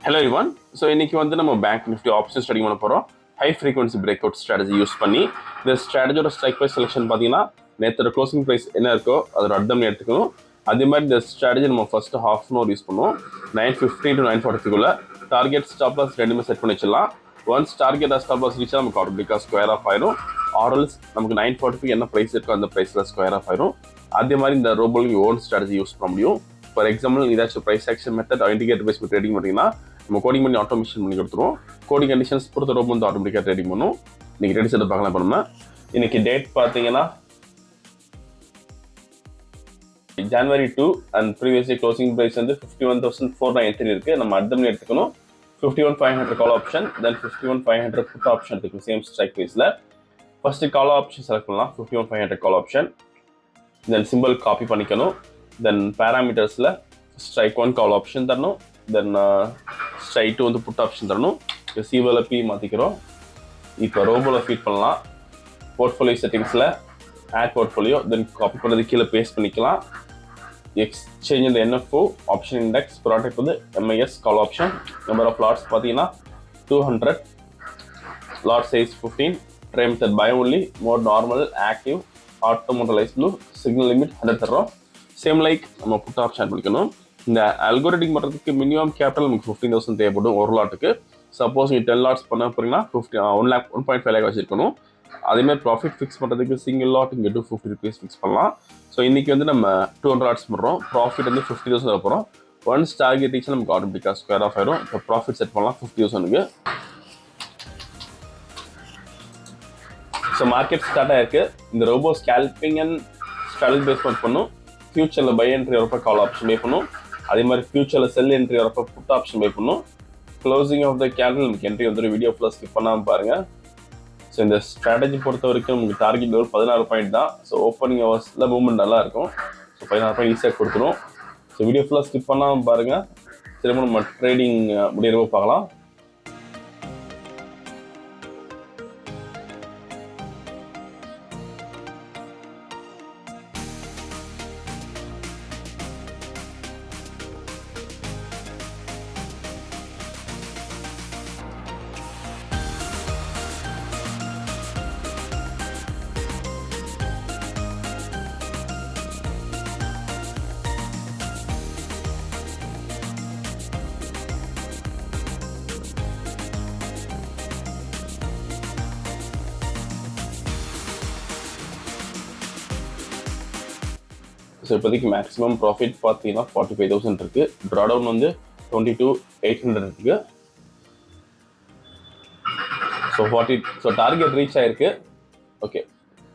Hello everyone. So இன்னைக்கு வந்து நம்ம bank nifty option study பண்ண போறோம். High frequency breakout strategy use பண்ணி இந்த ஸ்ட்ராட்டஜியோட ஸ்ட்ரைக் ப்ரைஸ் செலெக்ஷன் பார்த்தீங்கன்னா நேற்று க்ளோசிங் ப்ரைஸ் என்ன இருக்கோ அதோட அர்த்தம் எடுத்துக்கணும். அதே மாதிரி இந்த ஸ்ட்ராட்டஜி நம்ம first half an hour use பண்ணுவோம். 9:50 to 9:40 டார்கெட் ஸ்டாப் லாஸ் ரெண்டுமே செட் பண்ணி வச்சிடலாம். Once target stop loss reach நமக்கு ஆட்டோமேட்டிக்காக ஸ்கொயர் ஆஃப் ஆயிரும். ஆர்எல்ஸ் நமக்கு 9:40 என்ன ப்ரைஸ் இருக்கோ அந்த ப்ரைஸில் ஸ்கொயர் ஆஃப் ஆயிரும். அதே மாதிரி இந்த ரோபோலிங் ஓன் ஸ்ட்ராட்டஜி யூஸ் பண்ண முடியும். ஃபார் எக்ஸாம்பிள் ஏதாச்சும் price action method indicator base trading பண்ணிங்கன்னா நம்ம கோடிங் பண்ணி ஆட்டோமேஷன் பண்ணி கொடுத்துருவோம். கோடிங் கண்டிஷன்ஸ் பொறுத்த ரொம்ப வந்து ஆட்டோமேட்டிக்காக ட்ரேடிங் பண்ணும். இன்னைக்கு ரெடி செட் பார்க்கலாம். பண்ணோம்னா இன்னைக்கு டேட் பார்த்தீங்கன்னா January 2 and previous closing price வந்து 51,493 இருக்கு. நம்ம அர்த்தம் எடுத்துக்கணும் 51,500 call option, then 51,500 put option இருக்கு சேம் ஸ்ட்ரைக் ப்ரைஸில். ஃபர்ஸ்ட் கால் ஆப்ஷன் செலக்ட் பண்ணலாம். 51,500 call option, then simple copy பண்ணிக்கணும். தென் பேராமீட்டர்ஸில் ஸ்ட்ரைக் 1 கால் ஆப்ஷன் தரணும், தென் ஸ்ட்ரைக் 2 வந்து புட் ஆப்ஷன் தரணும். ரிசீவரில் பி மாற்றிக்கிறோம். இப்போ ரோபோவில் ஃபீட் பண்ணலாம். போர்ட்ஃபோலியோ செட்டிங்ஸில் ஆட் போர்ட்ஃபோலியோ, தென் காப்பி பண்ணது கீழே பேஸ்ட் பண்ணிக்கலாம். எக்ஸ்சேஞ்ச் இந்த என்எஃப்ஓ ஆப்ஷன் இண்டெக்ஸ் ப்ராடக்ட் வந்து MIS call option. Number of lots பார்த்தீங்கன்னா 200, lot size 15, try method buy only, mode normal, active, ஆட்டோமோட்டலைஸ் ப்ளூ, சிக்னல் லிமிட் 100 தர்றோம். சேம் லைக் நம்ம புட் ஆப்ஷன் பண்ணிக்கணும். இந்த அல்கோரிதம் பண்ணுறதுக்கு மினிமம் கேபிட்டல் நமக்கு 15,000 தேவைப்படும் ஒரு லாட்டுக்கு. சப்போஸ் நீங்கள் 10 லாட்ஸ் பண்ண போறீங்கன்னா 1.5 lakh வச்சிருக்கணும். அதேமாதிரி ப்ராஃபிட் ஃபிக்ஸ் பண்ணுறதுக்கு சிங்கிள் லாட் இங்கே 250 rupees ஃபிக்ஸ் பண்ணலாம். ஸோ இன்றைக்கி வந்து நம்ம 200 லாட்ஸ் பண்ணுறோம். ப்ராஃபிட் வந்து 50,000 போகிறோம். ஒன்ஸ் டார்கெட் ரீச் நமக்கு ஆட்டோமேட்டிக்காக ஸ்கொயர் ஆஃப் ஆயிரும். இப்போ ப்ராஃபிட் செட் பண்ணலாம் 50,000க்கு. ஸோ மார்க்கெட் ஸ்டார்ட் ஆயிருக்கு. இந்த robo scalping and strategy base பண்ணும். ஃபியூச்சரில் பை என்ட்ரி வரப்போ கால் ஆப்ஷன் பை பண்ணும். அதே மாதிரி ஃபியூச்சரில் செல் என்ட்ரி வரப்போ புட் ஆப்ஷன் பை பண்ணும். க்ளோசிங் ஆஃப் த கேண்டில் நமக்கு என்ட்ரி வந்து வீடியோ ஃபுல்லாக ஸ்கிப் பண்ணாமல் பாருங்கள். ஸோ இந்த ஸ்ட்ராட்டஜி பொறுத்த வரைக்கும் நமக்கு டார்கெட் லெவல் 16 பாயிண்ட் தான். ஸோ ஓப்பனிங் ஹவர்ஸில் மூவ்மெண்ட் நல்லா இருக்கும். ஸோ 16 பாயிண்ட் ஈஸியாக கொடுத்துரும். ஸோ வீடியோ ஃபுல்லாக ஸ்கிப் பண்ணாமல் பாருங்கள். திரும்ப நம்ம ட்ரேடிங் முடியறப்போ பார்க்கலாம். ஸோ இப்போதைக்கு மேக்ஸிமம் ப்ராஃபிட் பார்த்தீங்கன்னா 45,000 இருக்குது. ட்ராடவுன் வந்து 22,800 இருக்குது. ஸோ டார்கெட் ரீச் ஆயிருக்கு. ஓகே,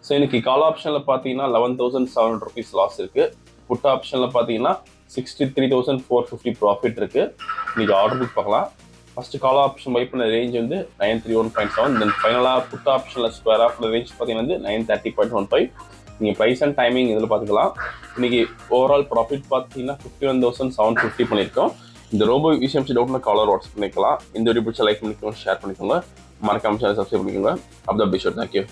ஸோ இன்னைக்கு கால் ஆப்ஷனில் பார்த்தீங்கன்னா 11,700 rupees லாஸ் இருக்குது. புட் ஆப்ஷனில் பார்த்தீங்கன்னா 63,450 ப்ராஃபிட் இருக்குது. இன்னைக்கு ஆர்டர் புக் பார்க்கலாம். ஃபர்ஸ்ட் கால் ஆப்ஷன் பை பண்ண ரேஞ்ச் வந்து 931.7, தென் ஃபைனலாக புட் ஆப்ஷனில் ஸ்கொயர் ஆஃப் ரேஞ்ச் பார்த்தீங்கன்னா வந்து 930.15. நீங்கள் ப்ரைஸ் அண்ட் டைமிங் இதில் பார்த்துக்கலாம். இன்றைக்கி ஓவரால் ப்ராஃபிட் பார்த்தீங்கன்னா 51,750 பண்ணியிருக்கோம். இந்த ரோபோ விஷயம் டவுட்னா காலர் வாட்ஸ்அப் பண்ணிக்கலாம். இந்த வீடியோ பிடிச்ச லைக் பண்ணிக்கோங்க, ஷேர் பண்ணிக்கோங்க, மறக்காம சேனல் சப்ஸ்கிரைப் பண்ணிக்கோங்க. அப்தான் பிஷோர். தேங்க்யூ.